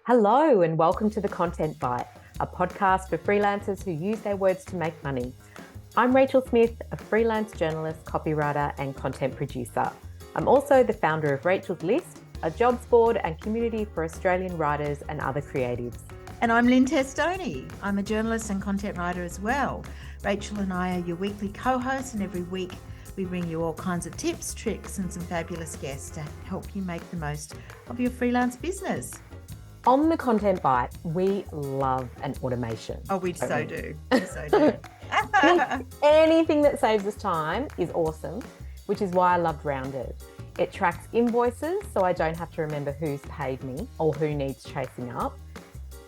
Hello and welcome to The Content Bite, a podcast for freelancers who use their words to make money. I'm Rachel Smith, a freelance journalist, copywriter and content producer. I'm also the founder of Rachel's List, a jobs board and community for Australian writers and other creatives. And I'm Lynne Testoni. I'm a journalist and content writer as well. Rachel and I are your weekly co-hosts, and every week we bring you all kinds of tips, tricks and some fabulous guests to help you make the most of your freelance business. On The Content Bite, we love an automation. Oh, we so do. We so do. Anything that saves us time is awesome, which is why I loved Rounded. It tracks invoices so I don't have to remember who's paid me or who needs chasing up.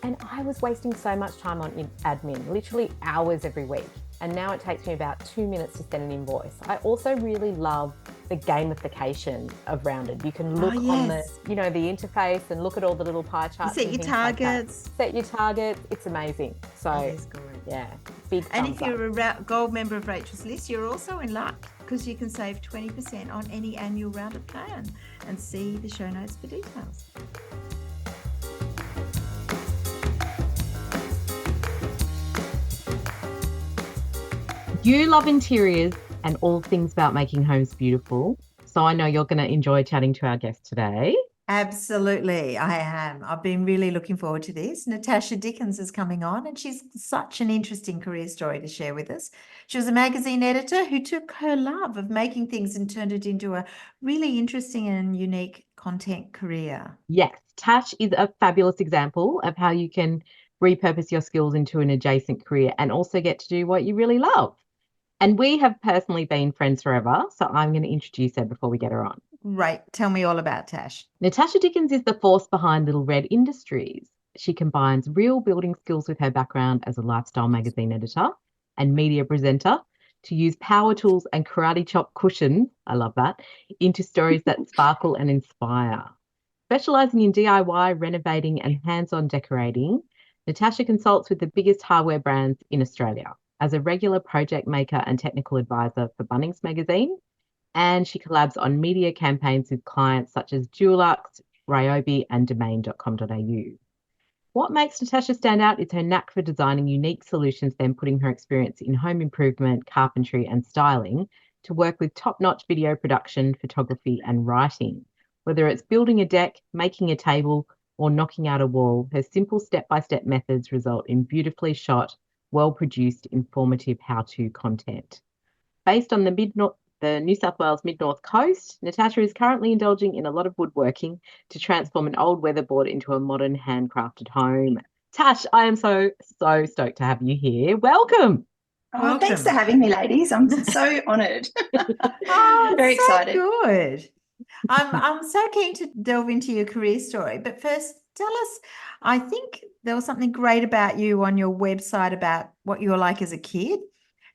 And I was wasting so much time on admin, literally hours every week. And now it takes me about 2 minutes to send an invoice. I also really love the gamification of Rounded. You can look on the interface and look at all the little pie charts. You set your targets. Set your targets. It's amazing. So, yeah, big thumbs And if up. you're a gold member of Rachel's List, you're also in luck because you can save 20% on any annual Rounded plan. And see the show notes for details. You love interiors and all things about making homes beautiful. So I know you're going to enjoy chatting to our guest today. Absolutely, I am. I've been really looking forward to this. Natasha Dickins is coming on, and she's such an interesting career story to share with us. She was a magazine editor who took her love of making things and turned it into a really interesting and unique content career. Yes, Tash is a fabulous example of how you can repurpose your skills into an adjacent career and also get to do what you really love. And we have personally been friends forever, so I'm going to introduce her before we get her on. Right. Tell me all about Tash. Natasha Dickins is the force behind Little Red Industries. She combines real building skills with her background as a lifestyle magazine editor and media presenter to use power tools and karate chop cushions, I love that, into stories that sparkle and inspire. Specialising in DIY, renovating and hands-on decorating, Natasha consults with the biggest hardware brands in Australia as a regular project maker and technical advisor for Bunnings magazine, and she collabs on media campaigns with clients such as Dulux, Ryobi and domain.com.au. What makes Natasha stand out is her knack for designing unique solutions, then putting her experience in home improvement, carpentry and styling to work with top-notch video production, photography and writing. Whether it's building a deck, making a table or knocking out a wall, her simple step-by-step methods result in beautifully shot, well-produced, informative how-to content. Based on the New South Wales Mid-North Coast, Natasha is currently indulging in a lot of woodworking to transform an old weatherboard into a modern handcrafted home. Tash, I am so stoked to have you here. Welcome. Oh, thanks for having me, ladies. I'm so honoured. Very excited. Good. I'm so keen to delve into your career story, but first tell us, I think there was something great about you on your website about what you were like as a kid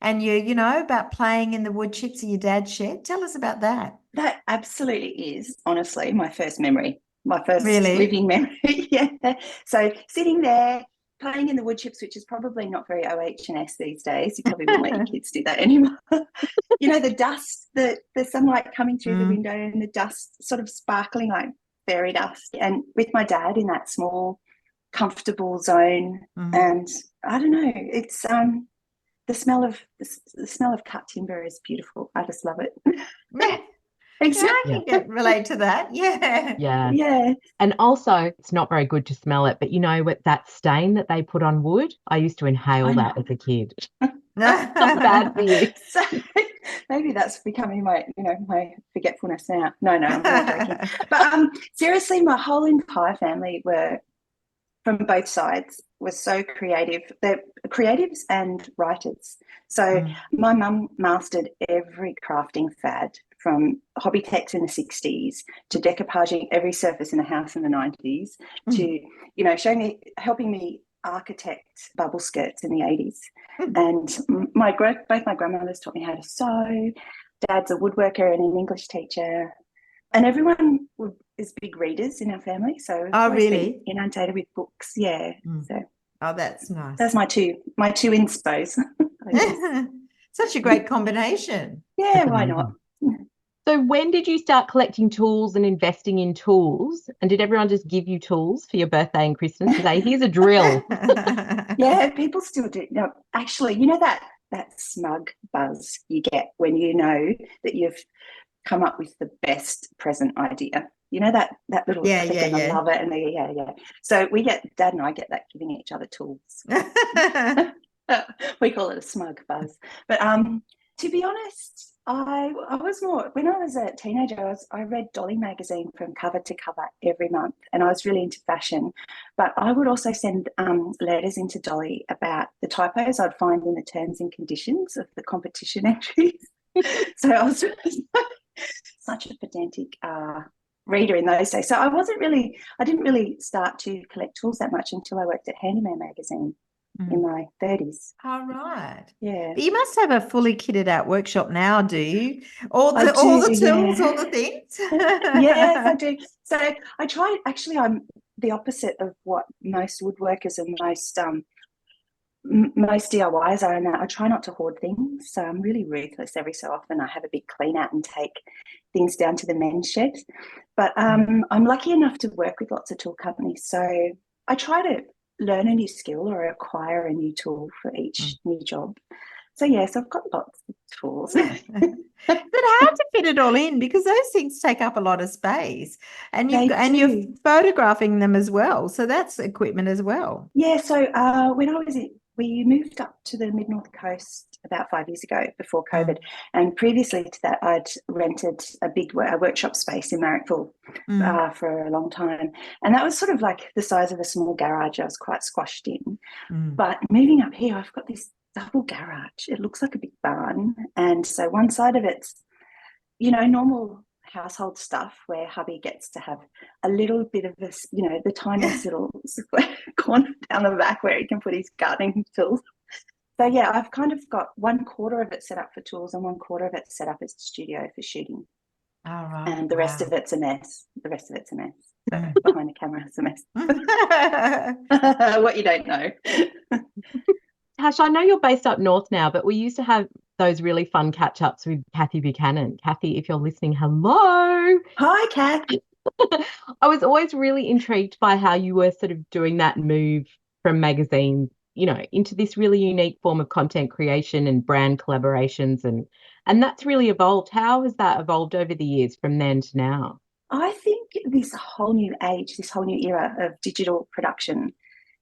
and you know, about playing in the wood chips in your dad's shed. Tell us about that. That absolutely is, honestly, my first memory, my first Really? living memory. Yeah. So sitting there, playing in the wood chips, which is probably not very OH&S these days. You probably wouldn't let your kids do that anymore. You know, the dust, the sunlight coming through the window and the dust sort of sparkling like fairy dust. And with my dad in that small, comfortable zone. And I don't know, it's the smell of cut timber is beautiful. I just love it. Exactly. I can relate to that. Yeah. And also, it's not very good to smell it, but you know what, that stain that they put on wood, I used to inhale that as a kid. That's not bad for you. So maybe that's becoming my forgetfulness now. No, I'm not joking. But seriously, my whole entire family were, from both sides, was so creative. They're creatives and writers. So my mum mastered every crafting fad, from hobby techs in the 60s to decoupaging every surface in the house in the 90s to, helping me architect bubble skirts in the 80s. And both my grandmothers taught me how to sew. Dad's a woodworker and an English teacher. And everyone is big readers in our family. So really? Been inundated with books. Yeah. So that's nice. That's my two inspos. Such a great combination. Yeah, why not? So when did you start collecting tools and investing in tools? And did everyone just give you tools for your birthday and Christmas and say, here's a drill? Yeah, people still do. No, actually, you know that smug buzz you get when you know that you've come up with the best present idea. You know that little Yeah, they're yeah, gonna yeah. love it, and yeah. So Dad and I get that giving each other tools. We call it a smug buzz. But to be honest, I was more when I was a teenager. I read Dolly magazine from cover to cover every month, and I was really into fashion. But I would also send letters into Dolly about the typos I'd find in the terms and conditions of the competition entries. So I was such a pedantic reader in those days. So I didn't really start to collect tools that much until I worked at Handyman magazine in my 30s. All right. Yeah. But you must have a fully kitted out workshop now, do you? All I the do, tools, yeah. all the things. Yes, I do. So I try, actually, I'm the opposite of what most woodworkers and most DIYs are in that I try not to hoard things. So I'm really ruthless. Every so often I have a big clean out and take things down to the men's shed. But I'm lucky enough to work with lots of tool companies. So I try to learn a new skill or acquire a new tool for each new job. So yes, I've got lots of tools. But how to fit it all in, because those things take up a lot of space, and you're photographing them as well. So that's equipment as well. Yeah. So we moved up to the mid-north coast about 5 years ago before COVID, and previously to that, I'd rented a workshop space in Marrickville for a long time, and that was sort of like the size of a small garage. I was quite squashed in, but moving up here, I've got this double garage. It looks like a big barn, and so one side of it's normal household stuff where hubby gets to have a little bit of this, the tiniest little corner down the back where he can put his gardening tools. So yeah, I've kind of got 1/4 of it set up for tools and 1/4 of it set up as a studio for shooting. All right. And the rest of it's a mess. So behind the camera it's a mess. What you don't know. Tash, I know you're based up north now, but we used to have those really fun catch-ups with Kathy Buchanan. Kathy, if you're listening, hello. Hi, Kath. I was always really intrigued by how you were sort of doing that move from magazines, into this really unique form of content creation and brand collaborations, and that's really evolved. How has that evolved over the years from then to now? I think this whole new age, this whole new era of digital production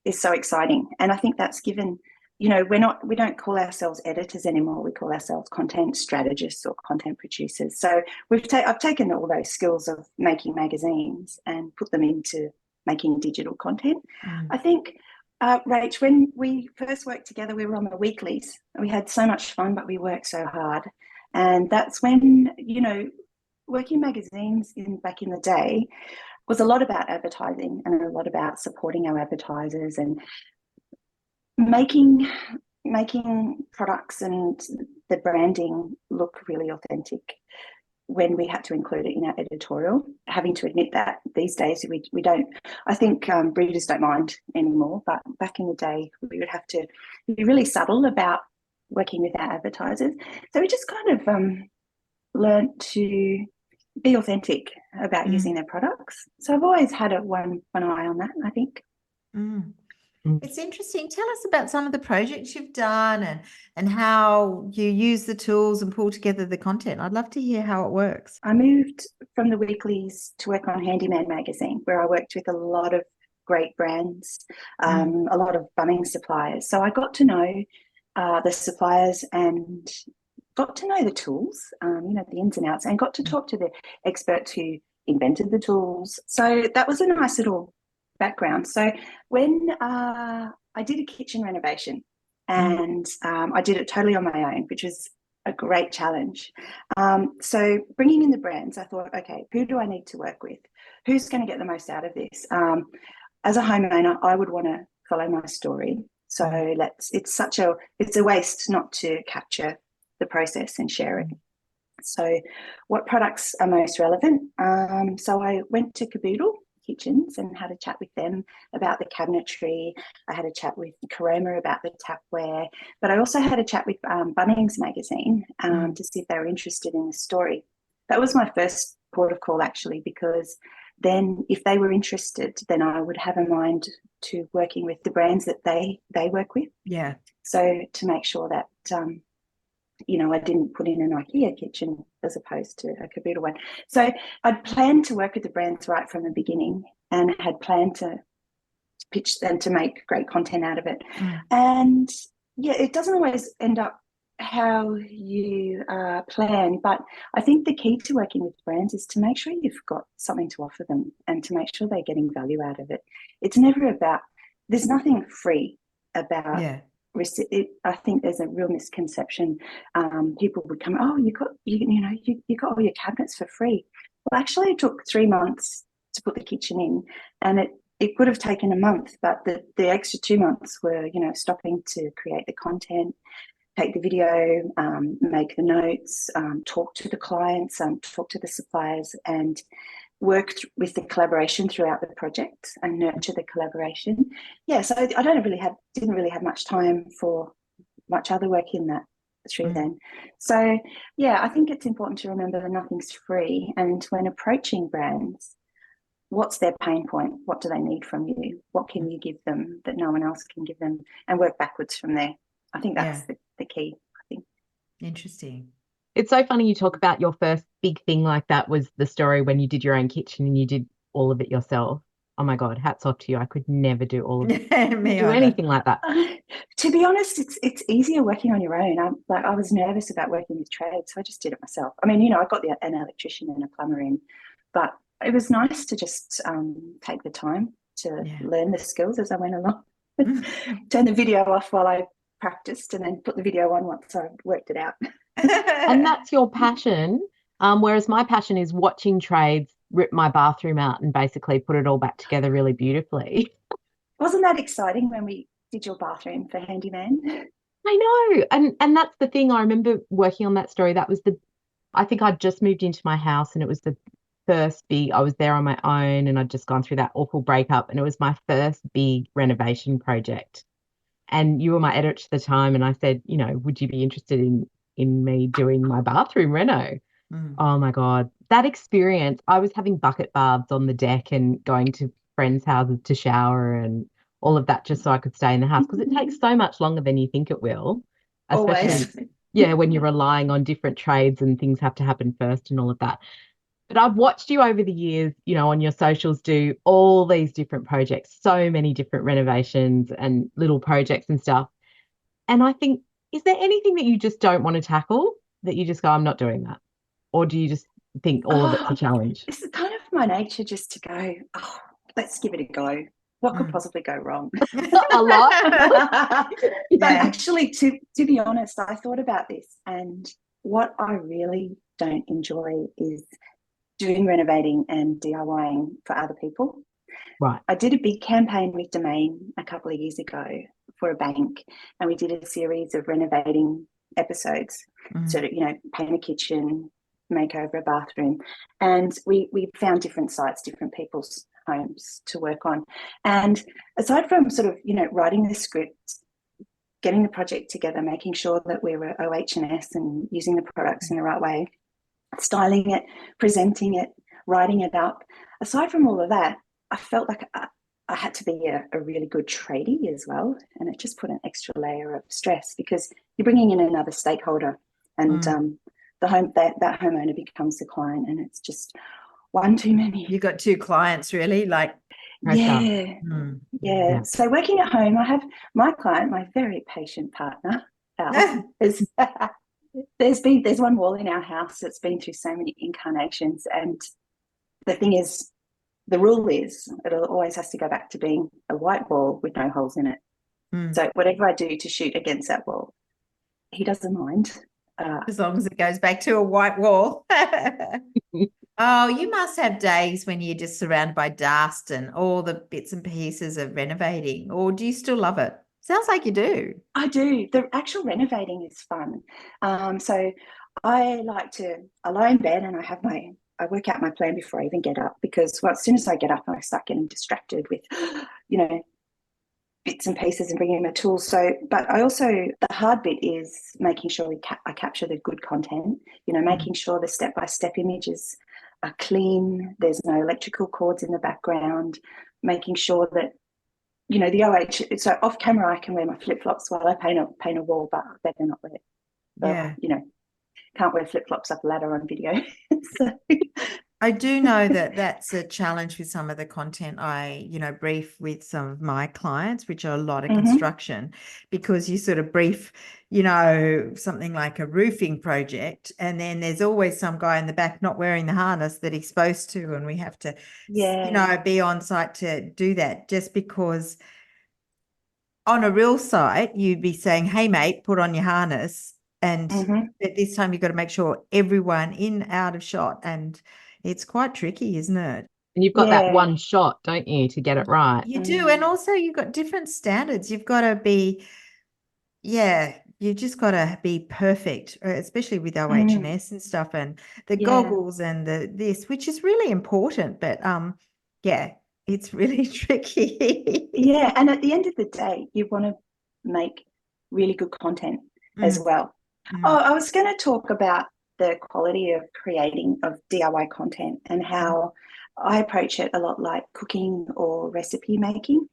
is so exciting. And I think that's given, we don't call ourselves editors anymore. We call ourselves content strategists or content producers. So I've taken all those skills of making magazines and put them into making digital content. I think, Rach, when we first worked together, we were on the weeklies. We had so much fun, but we worked so hard. And that's when, working magazines back in the day was a lot about advertising and a lot about supporting our advertisers and making products and the branding look really authentic when we had to include it in our editorial. Having to admit that these days we don't, I think readers don't mind anymore, but back in the day we would have to be really subtle about working with our advertisers. So we just kind of learned to be authentic about using their products. So I've always had one eye on that, I think. It's interesting. Tell us about some of the projects you've done and how you use the tools and pull together the content. I'd love to hear how it works. I moved from the weeklies to work on Handyman magazine, where I worked with a lot of great brands, a lot of Bunnings suppliers. So I got to know the suppliers and got to know the tools, the ins and outs, and got to talk to the experts who invented the tools. So that was a nice little background. So when I did a kitchen renovation, and I did it totally on my own, which was a great challenge. So bringing in the brands, I thought, okay, who do I need to work with? Who's going to get the most out of this? As a homeowner, I would want to follow my story. So it's a waste not to capture the process and share it. So what products are most relevant? So I went to Caboodle Kitchens and had a chat with them about the cabinetry. I had a chat with Caroma about the tapware, but I also had a chat with Bunnings magazine to see if they were interested in the story that was my first port of call, actually, because then if they were interested, then I would have a mind to working with the brands that they work with. Yeah. So to make sure that, I didn't put in an IKEA kitchen as opposed to a Kabuta one. So I'd planned to work with the brands right from the beginning and had planned to pitch them to make great content out of it. And yeah, it doesn't always end up how you plan, but I think the key to working with brands is to make sure you've got something to offer them and to make sure they're getting value out of it. It's never about, there's nothing free about I think there's a real misconception. People would come, oh, you got all your cabinets for free. Well, actually, it took 3 months to put the kitchen in, and it could have taken a month, but the extra 2 months were, stopping to create the content, take the video, make the notes, talk to the clients, talk to the suppliers, and work with the collaboration throughout the project and nurture the collaboration. Yeah, so I didn't really have much time for much other work in that through then. So yeah, I think it's important to remember that nothing's free, and when approaching brands, what's their pain point? What do they need from you? What can you give them that no one else can give them? And work backwards from there. I think that's the key, I think. Interesting. It's so funny you talk about your first big thing like that was the story when you did your own kitchen and you did all of it yourself. Oh my God, hats off to you. I could never do all of it. do anything like that. To be honest, it's easier working on your own. I was nervous about working with trades, so I just did it myself. I mean, I got an electrician and a plumber in, but it was nice to just take the time to learn the skills as I went along. Turn the video off while I practiced and then put the video on once I worked it out. And that's your passion. Whereas my passion is watching trades rip my bathroom out and basically put it all back together really beautifully. Wasn't that exciting when we did your bathroom for Handyman? I know. And that's the thing. I remember working on that story. I think I'd just moved into my house and it was the first big, I was there on my own and I'd just gone through that awful breakup, and it was my first big renovation project. And you were my editor at the time, and I said, would you be interested in me doing my bathroom reno? Oh my God, that experience. I was having bucket baths on the deck and going to friends' houses to shower and all of that just so I could stay in the house, because it takes so much longer than you think it will, especially when you're relying on different trades and things have to happen first and all of that. But I've watched you over the years, on your socials do all these different projects, so many different renovations and little projects and stuff. And I think, is there anything that you just don't want to tackle, that you just go, I'm not doing that? Or do you just think all of it's a challenge? It's kind of my nature just to go, let's give it a go. What could possibly go wrong? A lot. But actually, to be honest, I thought about this, and what I really don't enjoy is doing renovating and DIYing for other people. Right. I did a big campaign with Domain a couple of years ago for a bank, and we did a series of renovating episodes. So, paint a kitchen, make over a bathroom. And we found different sites, different people's homes to work on. And aside from sort of, writing the script, getting the project together, making sure that we were OH&S and using the products in the right way, styling it, presenting it, writing it up. Aside from all of that, I felt like I had to be a really good tradie as well. And it just put an extra layer of stress, because you're bringing in another stakeholder, and that homeowner becomes the client, and it's just one too many. You got two clients, really? Yeah. So working at home, I have my client, my very patient partner, Al, there's one wall in our house that's been through so many incarnations, and the thing is, the rule is it always has to go back to being a white wall with no holes in it. So whatever I do to shoot against that wall, he doesn't mind. As long as it goes back to a white wall. Oh, you must have days when you're just surrounded by dust and all the bits and pieces of renovating, or do you still love it? Sounds like you do. I do. The actual renovating is fun. So I lie in bed and I work out my plan before I even get up, because as soon as I get up, I start getting distracted with, bits and pieces and bring in my tools. So, but I also, the hard bit is making sure I capture the good content, you know, making sure the step-by-step images are clean, there's no electrical cords in the background, making sure that, you know, the OH, so off camera I can wear my flip-flops while I paint a wall, but I better not wear it. Yeah. You know, can't wear flip-flops up a ladder on video. So I do know that that's a challenge with some of the content I, you know, brief with some of my clients, which are a lot of construction, because you sort of brief, you know, something like a roofing project, and then there's always some guy in the back not wearing the harness that he's supposed to, and we have to, you know, be on site to do that, just because on a real site, you'd be saying, hey, mate, put on your harness. And at this time, you've got to make sure everyone in, out of shot. And it's quite tricky, isn't it? And you've got that one shot, don't you, to get it right? You do. And also you've got different standards. You've got to be, you just got to be perfect, especially with OH&S and stuff, and the goggles and this, which is really important. But it's really tricky. Yeah, and at the end of the day, you want to make really good content as well. Oh, I was going to talk about the quality of creating of DIY content and how I approach it a lot like cooking or recipe making,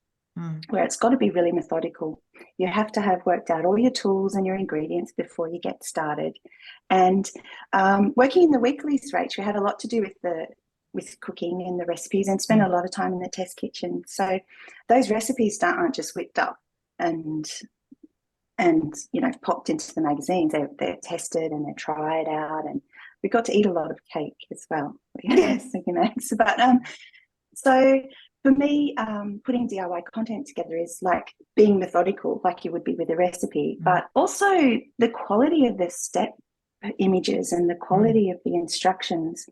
where it's got to be really methodical. You have to have worked out all your tools and your ingredients before you get started. And working in the weeklies, Rach, we had a lot to do with cooking and the recipes, and spent a lot of time in the test kitchen. So those recipes aren't just whipped up and you know, popped into the magazines. They're tested and they're tried out, and we got to eat a lot of cake as well. Yes. But so for me, putting DIY content together is like being methodical, like you would be with a recipe, but also the quality of the step images and the quality of the instructions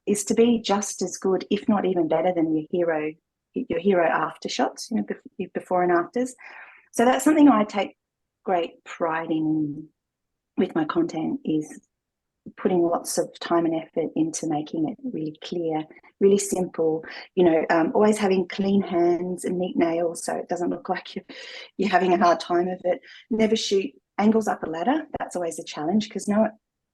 is to be just as good, if not even better, than your hero after shots, you know, before and afters. So that's something I take great pride in with my content, is putting lots of time and effort into making it really clear, really simple, you know, always having clean hands and neat nails so it doesn't look like you're having a hard time of it. Never shoot angles up a ladder. That's always a challenge, because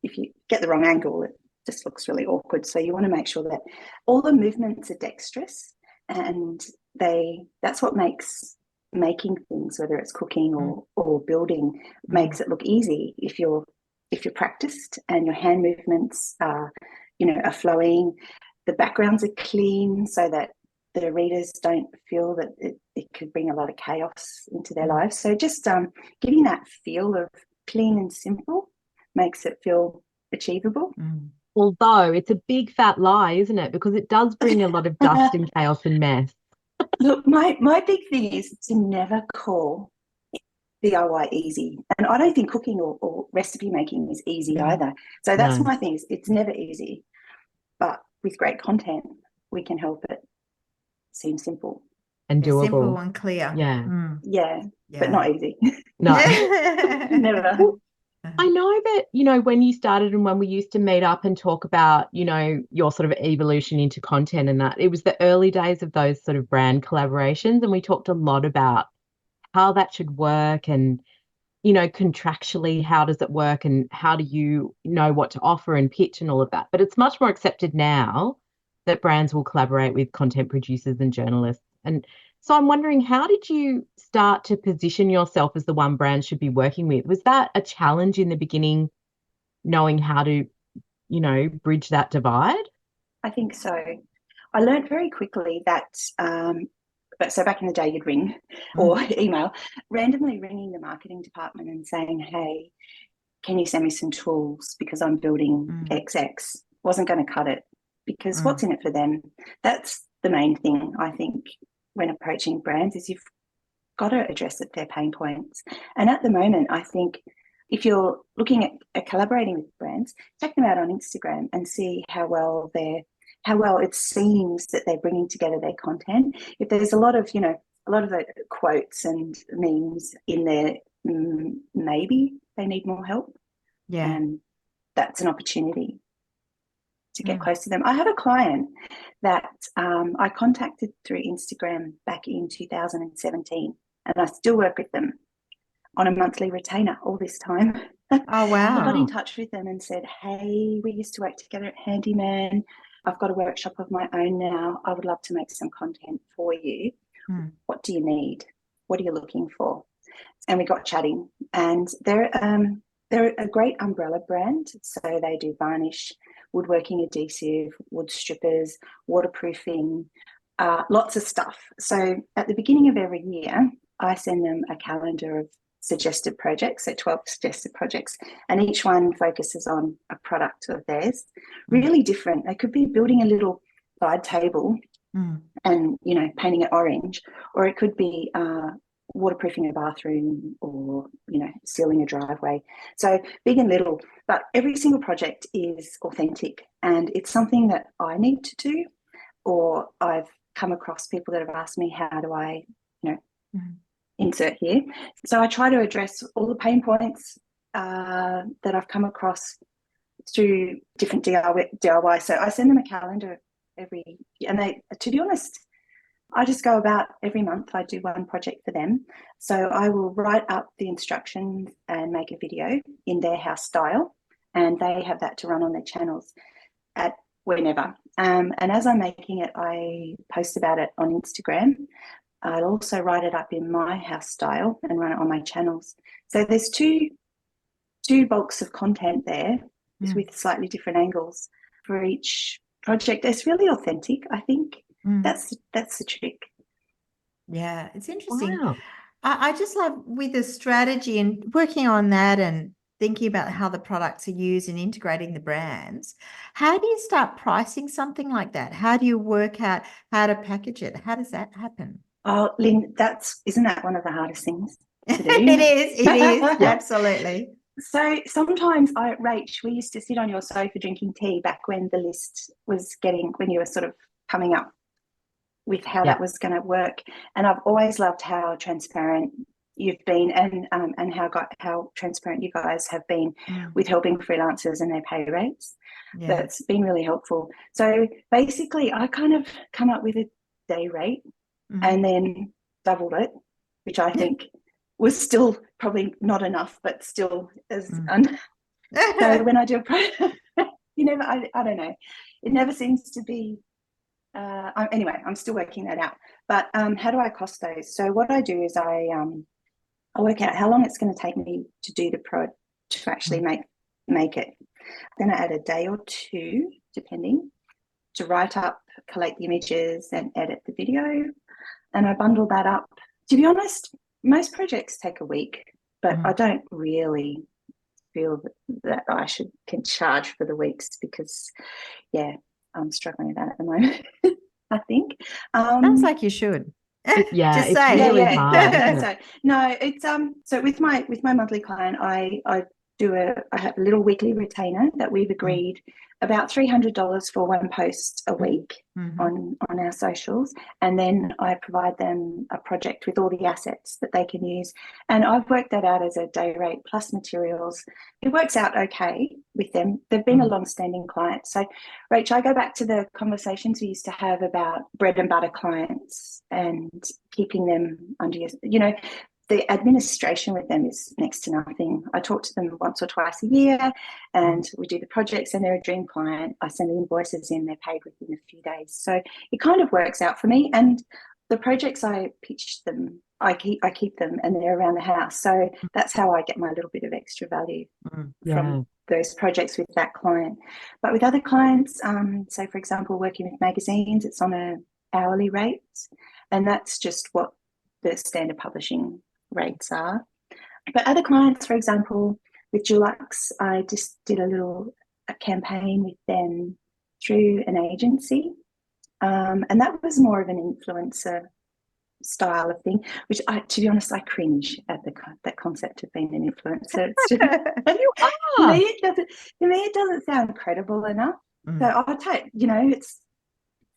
if you get the wrong angle, it just looks really awkward. So you want to make sure that all the movements are dexterous, and that's what makes making things, whether it's cooking or building, makes it look easy if you're practiced and your hand movements are, you know, are flowing, the backgrounds are clean, so that the readers don't feel that it could bring a lot of chaos into their lives. So just giving that feel of clean and simple makes it feel achievable. Although it's a big fat lie, isn't it? Because it does bring a lot of dust and chaos and mess. Look, my big thing is to never call DIY easy. And I don't think cooking or recipe making is easy either. So that's my thing, is it's never easy. But with great content, we can help it seem simple. And doable. Simple and clear. Yeah, but not easy. No. Never. Well, I know that, you know, when you started and when we used to meet up and talk about, you know, your sort of evolution into content and that, it was the early days of those sort of brand collaborations. And we talked a lot about how that should work and, you know, contractually, how does it work and how do you know what to offer and pitch and all of that. But it's much more accepted now that brands will collaborate with content producers and journalists. And so I'm wondering, how did you start to position yourself as the one brand should be working with? Was that a challenge in the beginning, knowing how to, you know, bridge that divide? I think so. I learned very quickly that, so back in the day, you'd ring or email, randomly ringing the marketing department and saying, hey, can you send me some tools because I'm building XX? Wasn't going to cut it, because what's in it for them? That's the main thing, I think, when approaching brands, is you've got to address their pain points. And at the moment, I think if you're looking at collaborating with brands, check them out on Instagram and see how well it seems that they're bringing together their content. If there's a lot of the quotes and memes in there, maybe they need more help. Yeah. And that's an opportunity to get close to them. I have a client that I contacted through Instagram back in 2017. and I still work with them on a monthly retainer all this time. Oh, wow. I got in touch with them and said, hey, we used to work together at Handyman. I've got a workshop of my own now. I would love to make some content for you. What do you need? What are you looking for? And we got chatting, and they're a great umbrella brand. So they do varnish, woodworking adhesive, wood strippers, waterproofing, lots of stuff. So at the beginning of every year, I send them a calendar of suggested projects, so 12 suggested projects, and each one focuses on a product of theirs, really different. They could be building a little side table and, you know, painting it orange, or it could be waterproofing a bathroom, or, you know, sealing a driveway. So big and little, but every single project is authentic, and it's something that I need to do, or I've come across people that have asked me, how do I, you know, insert here. So I try to address all the pain points that I've come across through different DIY. So I send them a calendar every, and they, to be honest, I just go about every month. I do one project for them. So I will write up the instructions and make a video in their house style, and they have that to run on their channels at whenever. And as I'm making it, I post about it on Instagram. I'll also write it up in my house style and run it on my channels. So there's two bulks of content there with slightly different angles for each project. It's really authentic, I think. That's the trick. Yeah, it's interesting. Wow. I just love with the strategy and working on that and thinking about how the products are used and integrating the brands. How do you start pricing something like that? How do you work out how to package it? How does that happen? Oh, Lynn, isn't that one of the hardest things to do? It is, absolutely. So sometimes Rach, we used to sit on your sofa drinking tea back when the list was when you were sort of coming up with how that was going to work. And I've always loved how transparent you've been, and how transparent you guys have been with helping freelancers and their pay rates. That's been really helpful. So basically I kind of come up with a day rate and then doubled it, which I think was still probably not enough, but still as so when I do a project, I don't know, it never seems to be anyway, I'm still working that out. But how do I cost those? So what I do is I work out how long it's going to take me to do the to actually make it. I'm going to add a day or two, depending, to write up, collate the images, and edit the video. And I bundle that up. To be honest, most projects take a week, but I don't really feel that I can charge for the weeks, because, I'm struggling with that at the moment, I think. Sounds like you should. Yeah, Just it's say. really hard. Isn't it? So no, it's so with my monthly client, I have a little weekly retainer that we've agreed about $300 for one post a week on our socials, and then I provide them a project with all the assets that they can use, and I've worked that out as a day rate plus materials. It works out okay with them. They've been a long-standing client. So Rach, I go back to the conversations we used to have about bread and butter clients and keeping them under your, the administration with them is next to nothing. I talk to them once or twice a year, and we do the projects, and they're a dream client. I send the invoices in, they're paid within a few days. So it kind of works out for me. And the projects I pitch them, I keep them, and they're around the house. So that's how I get my little bit of extra value from those projects with that client. But with other clients, so for example, working with magazines, it's on an hourly rate, and that's just what the standard publishing rates are. But other clients, for example, with Dulux, I just did a campaign with them through an agency, and that was more of an influencer style of thing, which to be honest, I cringe at that concept of being an influencer. It's just, to me it doesn't sound credible enough. So I'll take, it's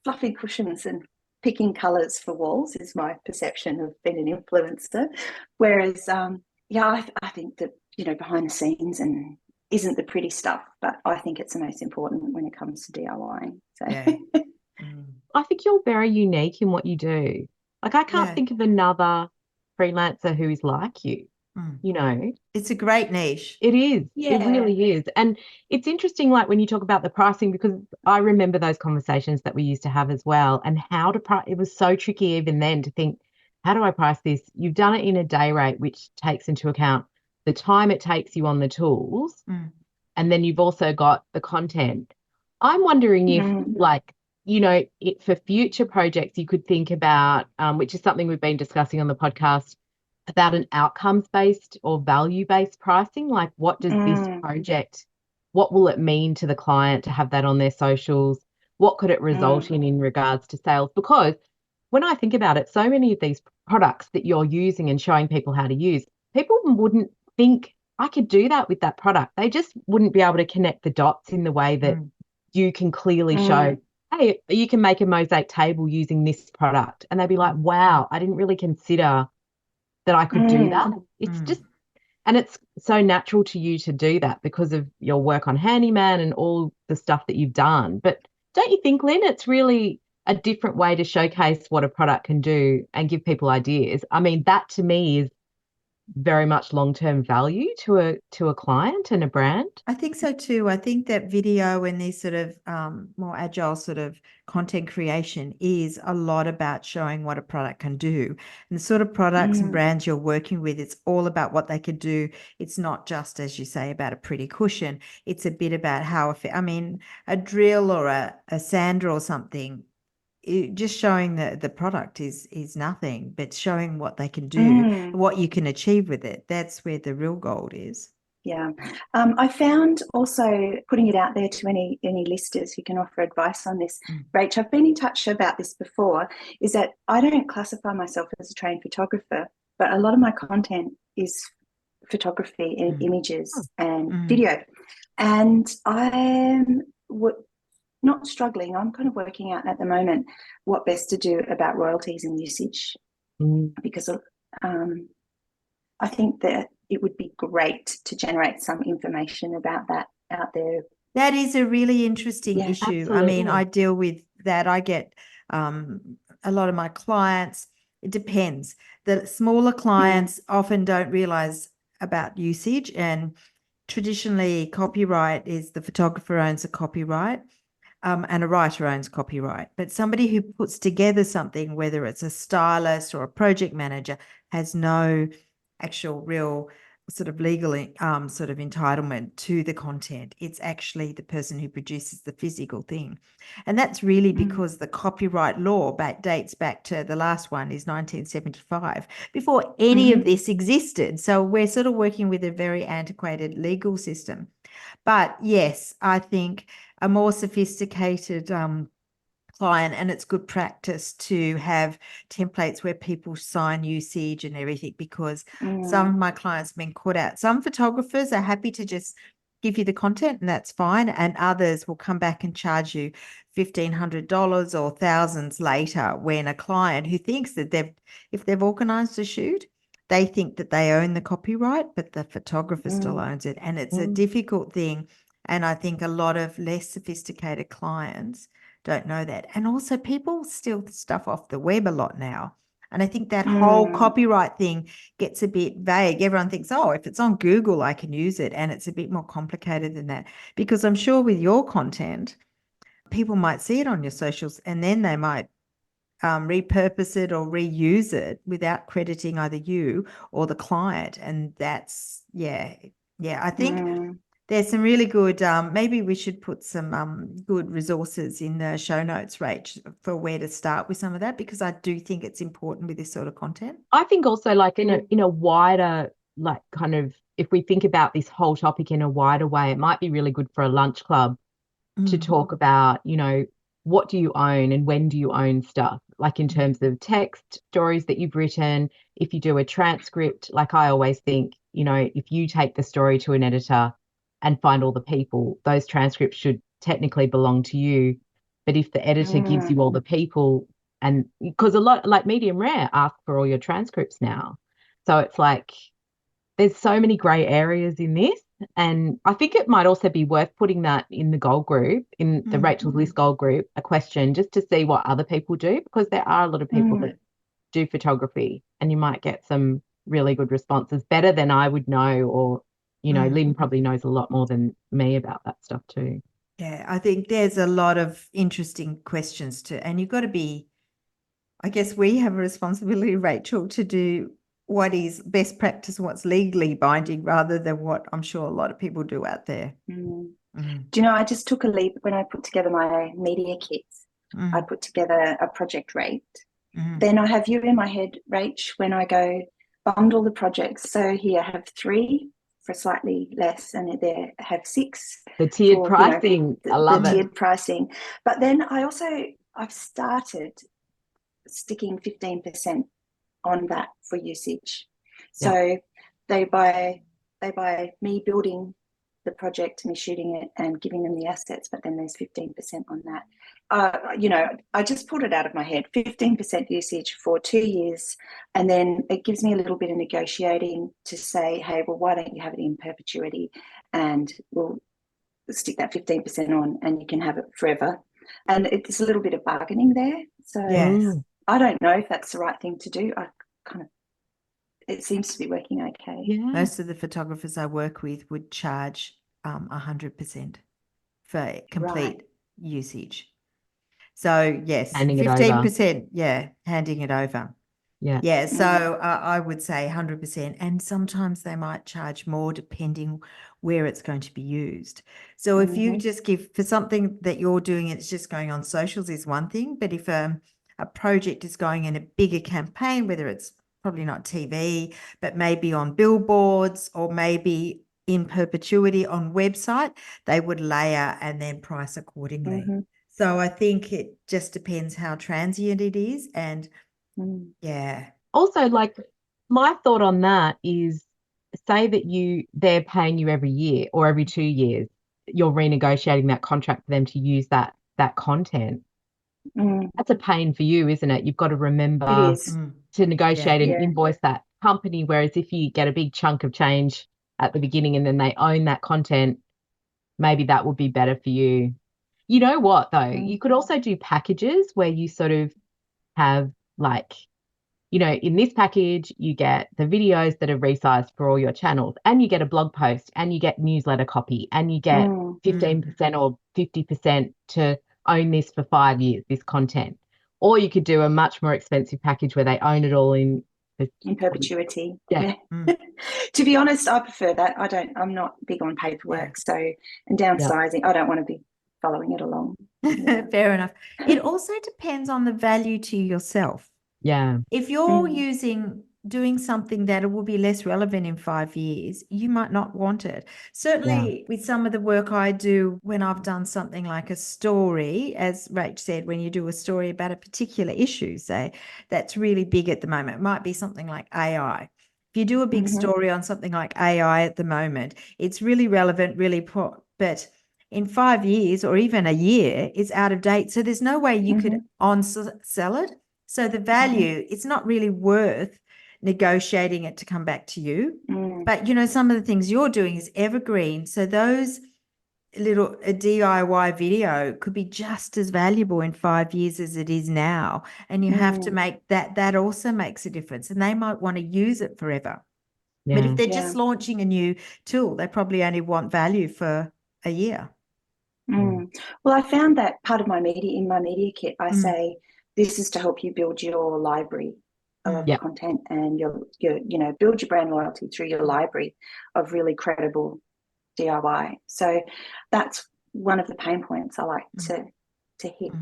fluffy cushions and picking colours for walls is my perception of being an influencer. Whereas, I think that, behind the scenes and isn't the pretty stuff, but I think it's the most important when it comes to DIYing. So I think you're very unique in what you do. Like, I can't think of another freelancer who is like you, you know. It's a great niche. It is. Yeah. It really is. And it's interesting, like when you talk about the pricing, because I remember those conversations that we used to have as well, and how to price. It was so tricky even then to think, how do I price this? You've done it in a day rate, which takes into account the time it takes you on the tools, and then you've also got the content. I'm wondering if, like, you know, for future projects, you could think about, which is something we've been discussing on the podcast, about an outcomes-based or value-based pricing. Like, what does this project, what will it mean to the client to have that on their socials? What could it result in regards to sales? Because when I think about it, so many of these products that you're using and showing people how to use, people wouldn't think I could do that with that product. They just wouldn't be able to connect the dots in the way that you can clearly show, hey, you can make a mosaic table using this product. And they'd be like, wow, I didn't really consider that I could do that. It's just, and it's so natural to you to do that because of your work on Handyman and all the stuff that you've done. But don't you think, Lynne, it's really a different way to showcase what a product can do and give people ideas? I mean, that to me is very much long-term value to a client and a brand. I think so too. I think that video and these sort of more agile sort of content creation is a lot about showing what a product can do. And the sort of products and brands you're working with, it's all about what they could do. It's not just, as you say, about a pretty cushion. It's a bit about how, I mean, a drill or a sander or something, just showing the product is nothing, but showing what they can do, what you can achieve with it. That's where the real gold is. Yeah. I found also putting it out there to any listers who can offer advice on this. Rach, I've been in touch about this before, is that I don't classify myself as a trained photographer, but a lot of my content is photography and images and video. And I'm not struggling. I'm kind of working out at the moment what best to do about royalties and usage, because I think that it would be great to generate some information about that out there. That is a really interesting issue. Absolutely. I mean, I deal with that. I get a lot of my clients. It depends. The smaller clients often don't realize about usage, and traditionally copyright is the photographer owns a copyright. And a writer owns copyright. But somebody who puts together something, whether it's a stylist or a project manager, has no actual real sort of legal sort of entitlement to the content. It's actually the person who produces the physical thing. And that's really because the copyright law dates back to, the last one is 1975, before any of this existed. So we're sort of working with a very antiquated legal system. But yes, I think a more sophisticated client, and it's good practice to have templates where people sign usage and everything, because some of my clients have been caught out. Some photographers are happy to just give you the content and that's fine, and others will come back and charge you $1,500 or thousands later, when a client who thinks that if they've organized a shoot, they think that they own the copyright, but the photographer still owns it. And it's a difficult thing. And I think a lot of less sophisticated clients don't know that. And also people steal stuff off the web a lot now. And I think that whole copyright thing gets a bit vague. Everyone thinks, oh, if it's on Google, I can use it. And it's a bit more complicated than that. Because I'm sure with your content, people might see it on your socials and then they might repurpose it or reuse it without crediting either you or the client. And that's, I think there's some really good, maybe we should put some good resources in the show notes, Rach, for where to start with some of that, because I do think it's important with this sort of content. I think also, like, in a wider, like, kind of, if we think about this whole topic in a wider way, it might be really good for a lunch club to talk about, you know, what do you own and when do you own stuff? Like in terms of text, stories that you've written, if you do a transcript, like I always think, you know, if you take the story to an editor and find all the people, those transcripts should technically belong to you. But if the editor gives you all the people, and because a lot, like Medium Rare, ask for all your transcripts now. So it's like, there's so many grey areas in this. And I think it might also be worth putting that in the gold group, in the Rachel's List gold group, a question, just to see what other people do, because there are a lot of people that do photography, and you might get some really good responses, better than I would know, or Lynne probably knows a lot more than me about that stuff too. Yeah, I think there's a lot of interesting questions and you've got to be, I guess we have a responsibility, Rachel, to do what is best practice, what's legally binding, rather than what I'm sure a lot of people do out there. Do you know, I just took a leap when I put together my media kits. I put together a project rate. Then I have you in my head, Rach, when I go bundle the projects. So here I have 3 for slightly less, and there have 6. The tiered pricing, I love the it. tiered pricing. But then I've started sticking 15% on that for usage. So they buy me building the project, me shooting it and giving them the assets, but then there's 15% on that. I just pulled it out of my head, 15% usage for 2 years. And then it gives me a little bit of negotiating to say, hey, well, why don't you have it in perpetuity? And we'll stick that 15% on and you can have it forever. And it's a little bit of bargaining there. So Yes. I don't know if that's the right thing to do. It seems to be working okay. Yeah. Most of the photographers I work with would charge 100% for complete usage. So yes, Handing it over. 15%, handing it over. Yeah. So I would say 100%, and sometimes they might charge more depending where it's going to be used. So if you just give for something that you're doing, it's just going on socials is one thing, but if a project is going in a bigger campaign, whether it's probably not TV, but maybe on billboards or maybe in perpetuity on website, they would layer and then price accordingly. So I think it just depends how transient it is. And also, like, my thought on that is, say that they're paying you every year or every 2 years, you're renegotiating that contract for them to use that content. That's a pain for you, isn't it? You've got to remember to negotiate and invoice that company, whereas if you get a big chunk of change at the beginning and then they own that content, maybe that would be better for you. You know what, though? You could also do packages where you sort of have, like, in this package, you get the videos that are resized for all your channels, and you get a blog post, and you get newsletter copy, and you get 15% or 50% to own this for 5 years, this content. Or you could do a much more expensive package where they own it all in perpetuity. Yeah. To be honest, I prefer that. I'm not big on paperwork. So, and downsizing, I don't want to be following it along. Fair enough. It also depends on the value to yourself. Yeah. If you're doing something that will be less relevant in 5 years, you might not want it. Certainly with some of the work I do, when I've done something like a story, as Rach said, when you do a story about a particular issue, say, that's really big at the moment. It might be something like AI. If you do a big story on something like AI at the moment, it's really relevant, but in 5 years or even a year, it's out of date. So there's no way you could on-sell it. So the value, it's not really worth negotiating it to come back to you. But, some of the things you're doing is evergreen. So those a DIY video could be just as valuable in 5 years as it is now. And you have to make that also makes a difference. And they might want to use it forever. Yeah. But if they're just launching a new tool, they probably only want value for a year. Well, I found that part of my media kit, I say, this is to help you build your library of content and your build your brand loyalty through your library of really credible DIY. So that's one of the pain points I like to hit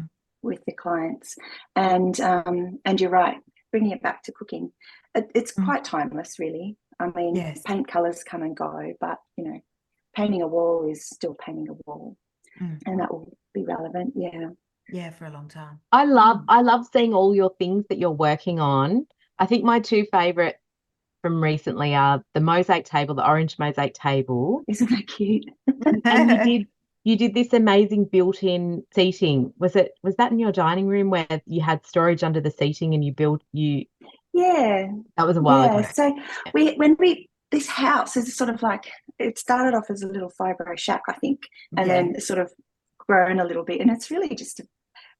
with the clients. And you're right, bringing it back to cooking, it's quite timeless, really. I mean, paint colors come and go, but painting a wall is still painting a wall, and that will be relevant. Yeah, for a long time. I love seeing all your things that you're working on. I think my 2 favorite from recently are the mosaic table, the orange mosaic table. Isn't that cute? And you did this amazing built-in seating. Was that in your dining room where you had storage under the seating and that was a while ago. So this house is sort of like, it started off as a little fibro shack, I think, and then sort of grown a little bit, and it's really just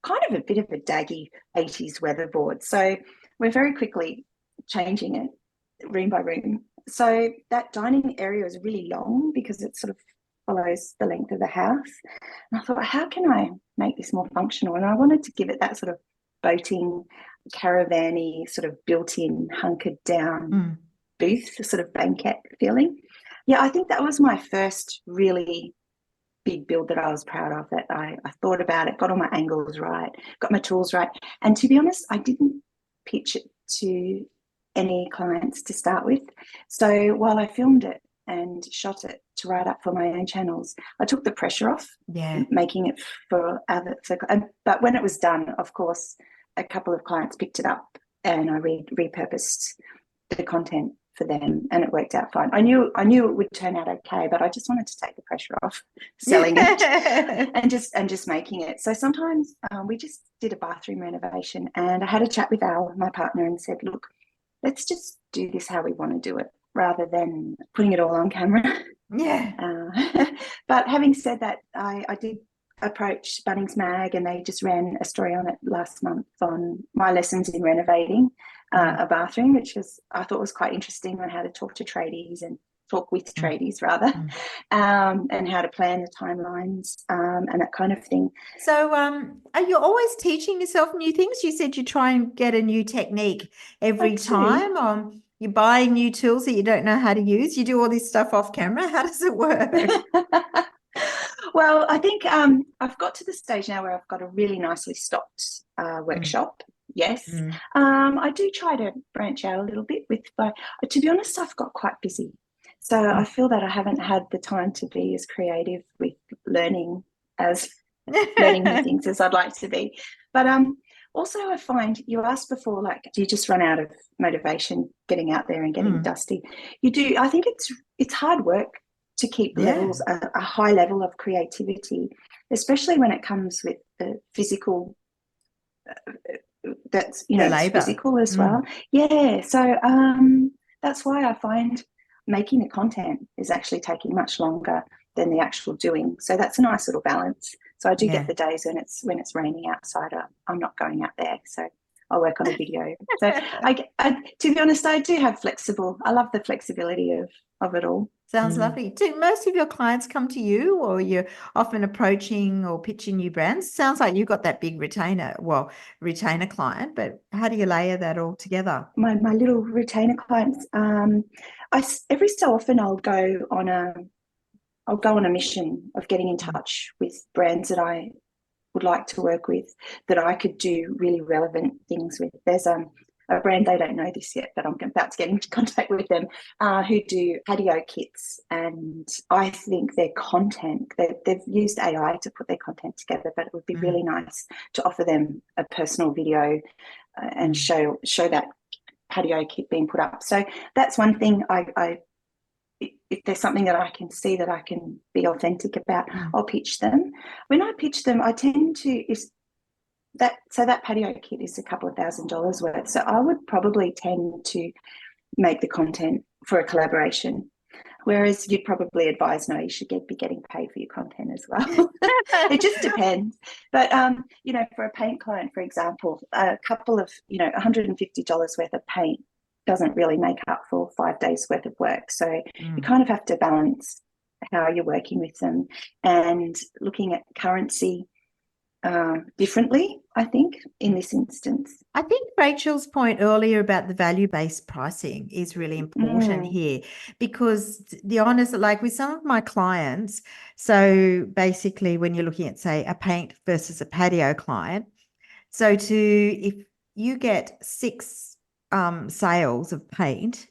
kind of a bit of a daggy 80s weatherboard. So we're very quickly changing it room by room. So that dining area is really long because it sort of follows the length of the house. And I thought, how can I make this more functional? And I wanted to give it that sort of boating, caravan-y, sort of built-in, hunkered down booth, sort of banquet feeling. Yeah, I think that was my first really big build that I was proud of. That I thought about it, got all my angles right, got my tools right. And to be honest, I didn't pitch it to any clients to start with. So while I filmed it and shot it to write up for my own channels, I took the pressure off making it for other. But when it was done, of course, a couple of clients picked it up and I repurposed the content for them, and it worked out fine. I knew it would turn out okay, but I just wanted to take the pressure off selling it and just making it. So sometimes we just did a bathroom renovation, and I had a chat with Al, my partner, and said, look, let's just do this how we want to do it rather than putting it all on camera. But having said that, I did approach Bunnings Mag, and they just ran a story on it last month on my lessons in renovating a bathroom, which I thought was quite interesting, on how to talk to tradies and talk with tradies rather, and how to plan the timelines and that kind of thing. So are you always teaching yourself new things? You said you try and get a new technique every time. You're buying new tools that you don't know how to use. You do all this stuff off camera. How does it work? Well, I think I've got to the stage now where I've got a really nicely stocked workshop. Yes. I do try to branch out a little bit but to be honest, I've got quite busy. So I feel that I haven't had the time to be as creative with learning new things as I'd like to be. But also I find, you asked before, like, do you just run out of motivation getting out there and getting dusty? You do. I think it's hard work to keep levels, a high level of creativity, especially when it comes with the physical, that's, it's physical as well. So that's why I find making the content is actually taking much longer than the actual doing. So that's a nice little balance. So I do get the days when it's raining outside, I'm not going out there, so I'll work on a video. So I to be honest, I do have I love the flexibility of it all. Sounds lovely. Do most of your clients come to you, or you're often approaching or pitching new brands? Sounds like you've got that big retainer client, but how do you layer that all together? My little retainer clients, every so often I'll go on a mission of getting in touch with brands that I would like to work with, that I could do really relevant things with. There's a brand, they don't know this yet, but I'm about to get into contact with them, who do patio kits, and I think their content, they've used AI to put their content together, but it would be really nice to offer them a personal video and show that patio kit being put up. So that's one thing. If there's something that I can see that I can be authentic about, I'll pitch them. When I pitch them, I tend to that patio kit is a couple of $1,000s worth. So I would probably tend to make the content for a collaboration, whereas you'd probably advise, no, you should be getting paid for your content as well. It just depends. But for a paint client, for example, a couple of $150 worth of paint doesn't really make up for 5 days worth of work. So you kind of have to balance how you're working with them and looking at currency differently, I think, in this instance. I think Rachel's point earlier about the value-based pricing is really important here, because the honest, like with some of my clients, so basically when you're looking at, say, a paint versus a patio client, so if you get 6 sales of paint,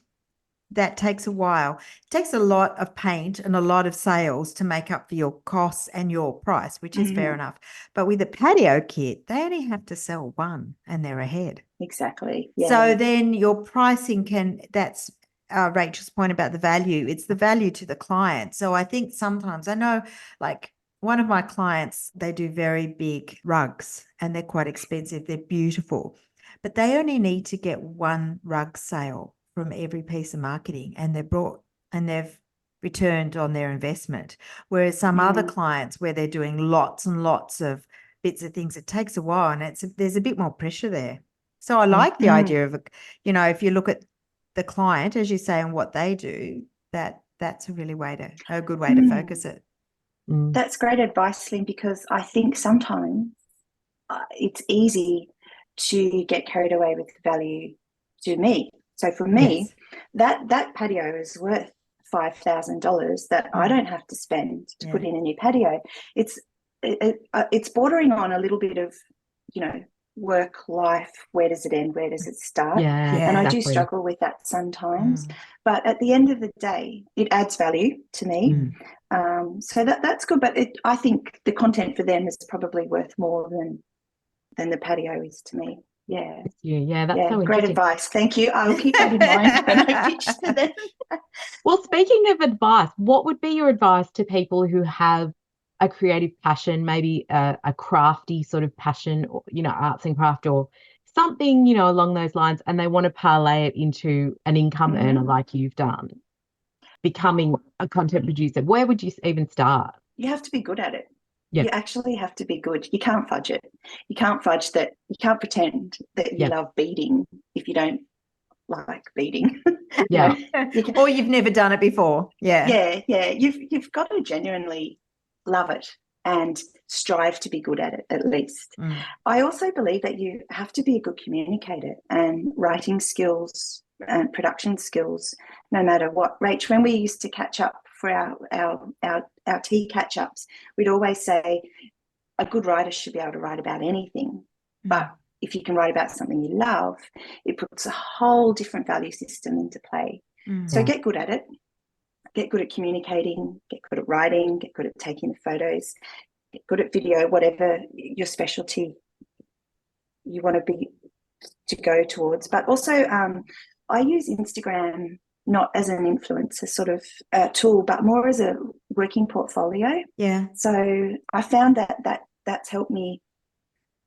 that takes a while. It takes a lot of paint and a lot of sales to make up for your costs and your price, which is fair enough. But with a patio kit, they only have to sell 1 and they're ahead. Exactly. Yeah. So then your pricing that's Rachel's point about the value. It's the value to the client. So I think sometimes, I know, like one of my clients, they do very big rugs and they're quite expensive. They're beautiful, but they only need to get 1 rug sale from every piece of marketing, and they've returned on their investment. Whereas some other clients where they're doing lots and lots of bits of things, it takes a while, and there's a bit more pressure there. So I like the Mm. idea of, you know, if you look at the client, as you say, and what they do, that's a good way to focus it. Mm. That's great advice, Lynne, because I think sometimes it's easy to get carried away with value to me. So for me, that patio is worth $5,000 that I don't have to spend to put in a new patio. It's bordering on a little bit of, you know, work life. Where does it end? Where does it start? Yeah, And I do exactly. struggle with that sometimes. But at the end of the day, it adds value to me. So that's good. But I think the content for them is probably worth more than the patio is to me. Yeah. Yeah, that's so Great interesting. advice. Thank you. I'll keep that in mind when I pitch to them. Well, speaking of advice, what would be your advice to people who have a creative passion, maybe a crafty sort of passion, or, you know, arts and craft or something, you know, along those lines, and they want to parlay it into an income earner like you've done, becoming a content producer? Where would you even start? You have to be good at it. Yep. You actually have to be good. You can't fudge it. You can't fudge that. You can't pretend that you love beading if you don't like beading. Yeah. Or you've never done it before. Yeah. You've got to genuinely love it and strive to be good at it at least. I also believe that you have to be a good communicator, and writing skills and production skills, no matter what. Rach, when we used to catch up for our tea catch-ups, we'd always say a good writer should be able to write about anything, but if you can write about something you love, it puts a whole different value system into play. So get good at it, get good at communicating, get good at writing, get good at taking the photos, get good at video, whatever your specialty you want to go towards. But also I use Instagram not as an influencer sort of tool, but more as a working portfolio. Yeah. So I found that's helped me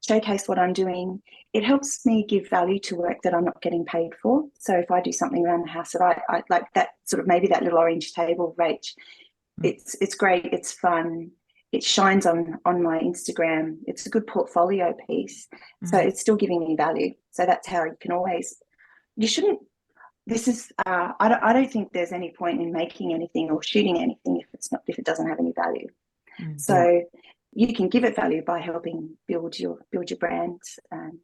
showcase what I'm doing. It helps me give value to work that I'm not getting paid for. So if I do something around the house that I like, that sort of maybe that little orange table, Rach, it's great, it's fun, it shines on my Instagram. It's a good portfolio piece. So it's still giving me value. So that's how you can always, you shouldn't, this is I don't think there's any point in making anything or shooting anything if it doesn't have any value. So you can give it value by helping build your brand and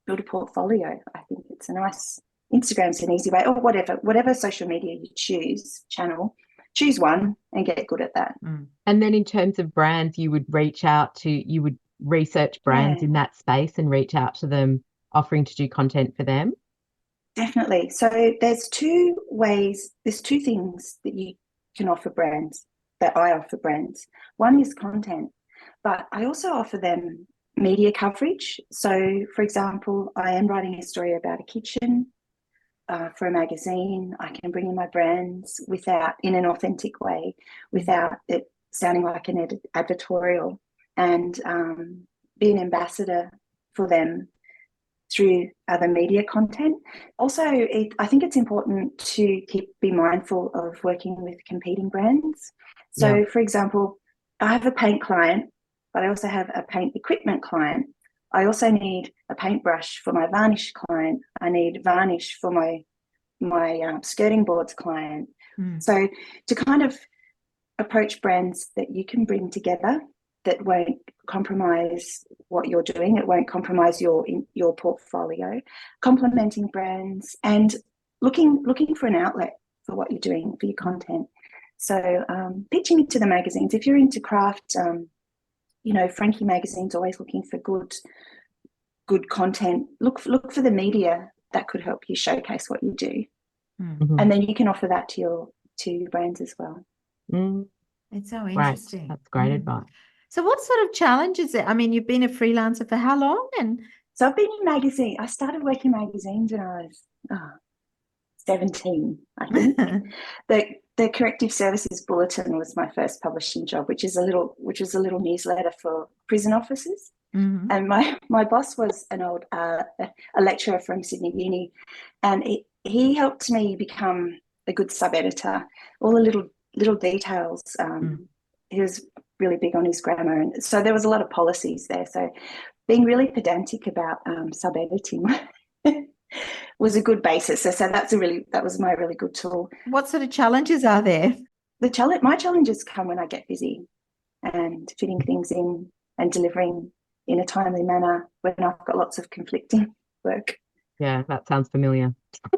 build a portfolio. I think it's a nice, Instagram's an easy way, or whatever social media you choose one and get good at that. And then in terms of brands, you would research brands in that space and reach out to them, offering to do content for them. Definitely. So there's two things that you can offer brands, that I offer brands. One is content, but I also offer them media coverage. So, for example, I am writing a story about a kitchen for a magazine. I can bring in my brands in an authentic way, without it sounding like an advertorial, and be an ambassador for them through other media content. Also, I think it's important to be mindful of working with competing brands. So, for example, I have a paint client, but I also have a paint equipment client. I also need a paintbrush for my varnish client. I need varnish for my skirting boards client. So to kind of approach brands that you can bring together that won't compromise what you're doing, it won't compromise your portfolio, complementing brands and looking for an outlet for what you're doing, for your content. So pitching it to the magazines. If you're into craft, Frankie Magazine's always looking for good content. Look for the media that could help you showcase what you do. And then you can offer that to your brands as well. It's so interesting. Right. That's great advice. So what sort of challenges there? I mean, you've been a freelancer for how long? So I've been in magazine. I started working in magazines when I was 17, I think. The Corrective Services Bulletin was my first publishing job, which was a little newsletter for prison officers. And my boss was an old a lecturer from Sydney Uni, and he helped me become a good sub-editor. All the little details. He was really big on his grammar. And so there was a lot of policies there. So being really pedantic about sub-editing was a good basis. So that was my really good tool. What sort of challenges are there? My challenges come when I get busy and fitting things in and delivering in a timely manner when I've got lots of conflicting work. Yeah, that sounds familiar.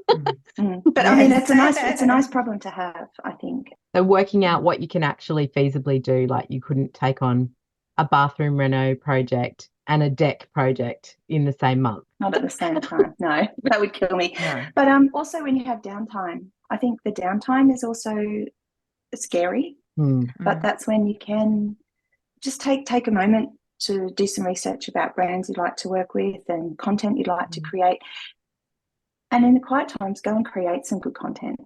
But I mean, it's a nice problem to have, I think. So working out what you can actually feasibly do, like you couldn't take on a bathroom reno project and a deck project in the same month. Not at the same time. No, that would kill me. No. But also when you have downtime, I think the downtime is also scary. But that's when you can just take a moment to do some research about brands you'd like to work with and content you'd like to create. And in the quiet times, go and create some good content.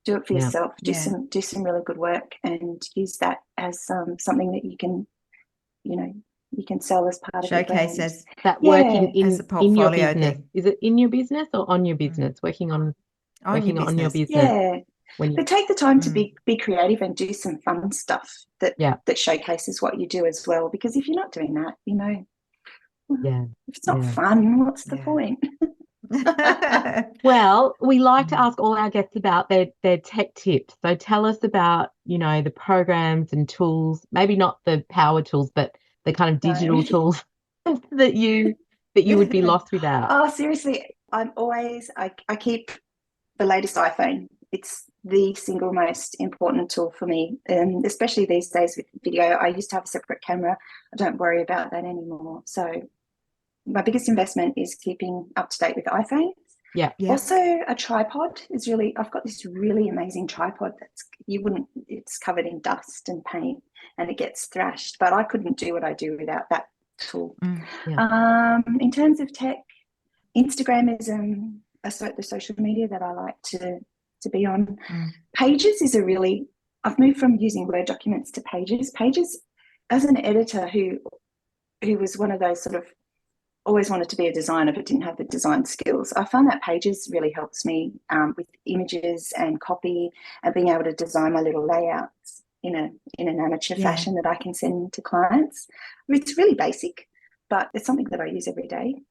Do it for yourself. Do some really good work and use that as something that you can sell as part of your brand. Showcases that working as a in your portfolio business. thing. Is it in your business or on your business? Working on your business. Yeah. When But take the time to be creative and do some fun stuff that showcases what you do as well. Because if you're not doing that, if it's not fun, what's the point? Well, we like to ask all our guests about their tech tips. So tell us about, the programs and tools, maybe not the power tools, but the kind of digital tools that you would be lost without. Oh, seriously, I keep the latest iPhone. It's the single most important tool for me, especially these days with video. I used to have a separate camera. I don't worry about that anymore. So my biggest investment is keeping up to date with iPhones. Yeah. Also, a tripod is I've got this really amazing tripod it's covered in dust and paint and it gets thrashed, but I couldn't do what I do without that tool. In terms of tech, Instagram is the social media that I like to be on. Pages is I've moved from using Word documents to Pages. Pages, as an editor who was one of those sort of always wanted to be a designer but didn't have the design skills, I find that Pages really helps me with images and copy and being able to design my little layouts in an amateur fashion that I can send to clients. It's really basic, but it's something that I use every day.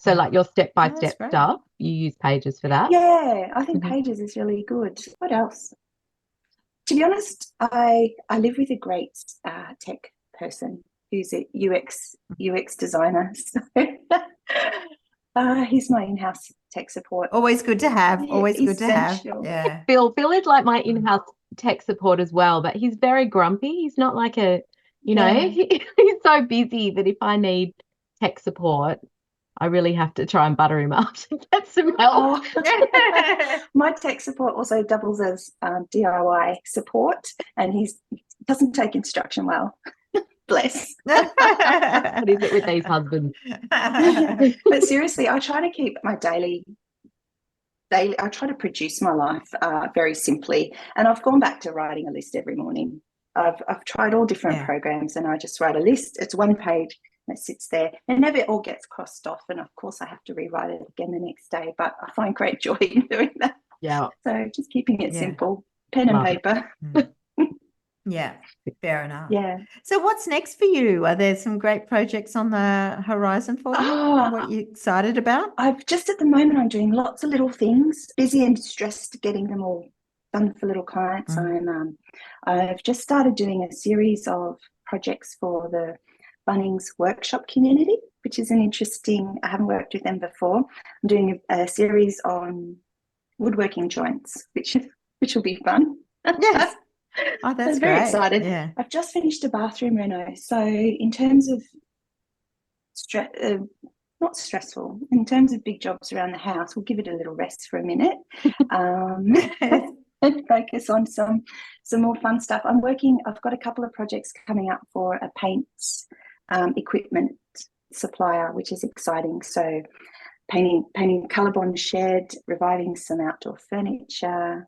So like your step-by-step stuff, you use Pages for that? Yeah, I think Pages is really good. What else? To be honest, I live with a great tech person who's a UX designer. So he's my in-house tech support. Always good to have. Always good to have. Essential. Yeah. Bill is like my in-house tech support as well, but he's very grumpy. He's not like he's so busy that if I need tech support, I really have to try and butter him up to get some help. My tech support also doubles as DIY support, and he doesn't take instruction well. Bless. What is it with these husbands? But seriously, I try to keep my daily. I try to produce my life very simply, and I've gone back to writing a list every morning. I've tried all different programs, and I just write a list. It's one page. It sits there and never all gets crossed off, and of course I have to rewrite it again the next day, but I find great joy in doing that. So just keeping it simple, pen and paper. Yeah, fair enough. Yeah. So what's next for you? Are there some great projects on the horizon for you? What you're excited about? At the moment I'm doing lots of little things, busy and stressed getting them all done for little clients. I've just started doing a series of projects for the Bunnings workshop community, which is I haven't worked with them before. I'm doing a series on woodworking joints, which will be fun. Yes. Oh, that's I'm very great. excited. Yeah. I've just finished a bathroom reno. So in terms of not stressful, in terms of big jobs around the house, we'll give it a little rest for a minute. And focus on some more fun stuff. I've got a couple of projects coming up for a paint equipment supplier, which is exciting. So painting Colorbond shed, reviving some outdoor furniture,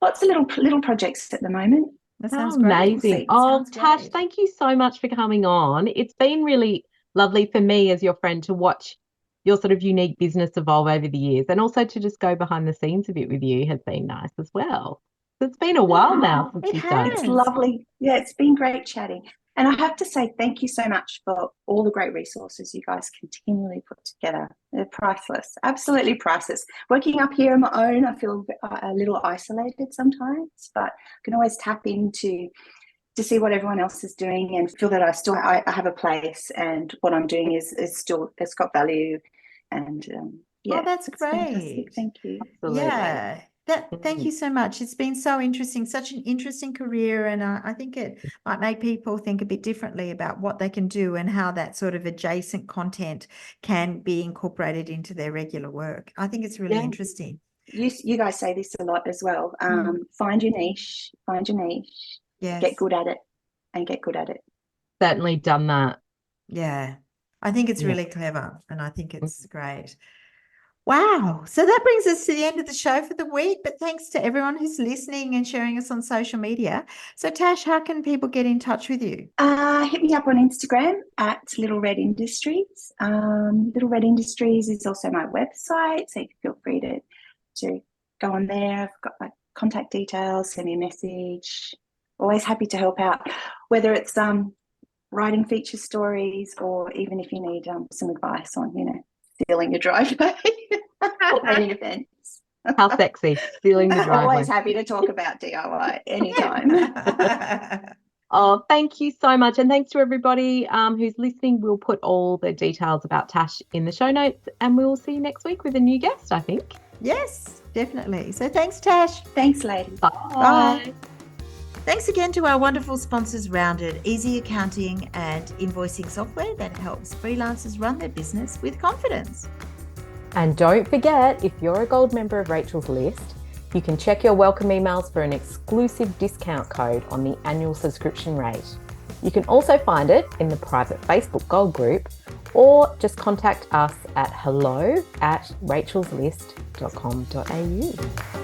lots of little projects at the moment. That sounds amazing. Tash, thank you so much for coming on. It's been really lovely for me as your friend to watch your sort of unique business evolve over the years, and also to just go behind the scenes a bit with you has been nice as well. It's been a while now since It you started. It's has. lovely. Yeah, it's been great chatting. And I have to say thank you so much for all the great resources you guys continually put together. They're priceless, absolutely priceless. Working up here on my own, I feel a little isolated sometimes, but I can always tap into to see what everyone else is doing and feel that I have a place, and what I'm doing is still, it's got value. And yeah, Oh, that's it's fantastic. great. Thank you. Absolutely. Yeah. Thank you so much. It's been so interesting, such an interesting career, and I think it might make people think a bit differently about what they can do and how that sort of adjacent content can be incorporated into their regular work. I think it's really Yeah. interesting. You guys say this a lot as well. Find your niche, Yes. get good at it, and get good at it. Certainly done that. Yeah. I think it's Yeah. really clever, and I think it's great. Wow. So that brings us to the end of the show for the week. But thanks to everyone who's listening and sharing us on social media. So, Tash, how can people get in touch with you? Hit me up on Instagram at Little Red Industries. Little Red Industries is also my website, so you can feel free to go on there. I've got my contact details, send me a message. Always happy to help out, whether it's writing feature stories, or even if you need some advice on, sealing your driveway or painting a fence. How sexy, sealing the driveway. Always happy to talk about DIY anytime. Oh, thank you so much. And thanks to everybody who's listening. We'll put all the details about Tash in the show notes, and we'll see you next week with a new guest, I think. Yes, definitely. So thanks, Tash. Thanks, ladies. Bye. Bye. Thanks again to our wonderful sponsors, Rounded, easy accounting and invoicing software that helps freelancers run their business with confidence. And don't forget, if you're a gold member of Rachel's List, you can check your welcome emails for an exclusive discount code on the annual subscription rate. You can also find it in the private Facebook Gold group, or just contact us at hello@rachelslist.com.au.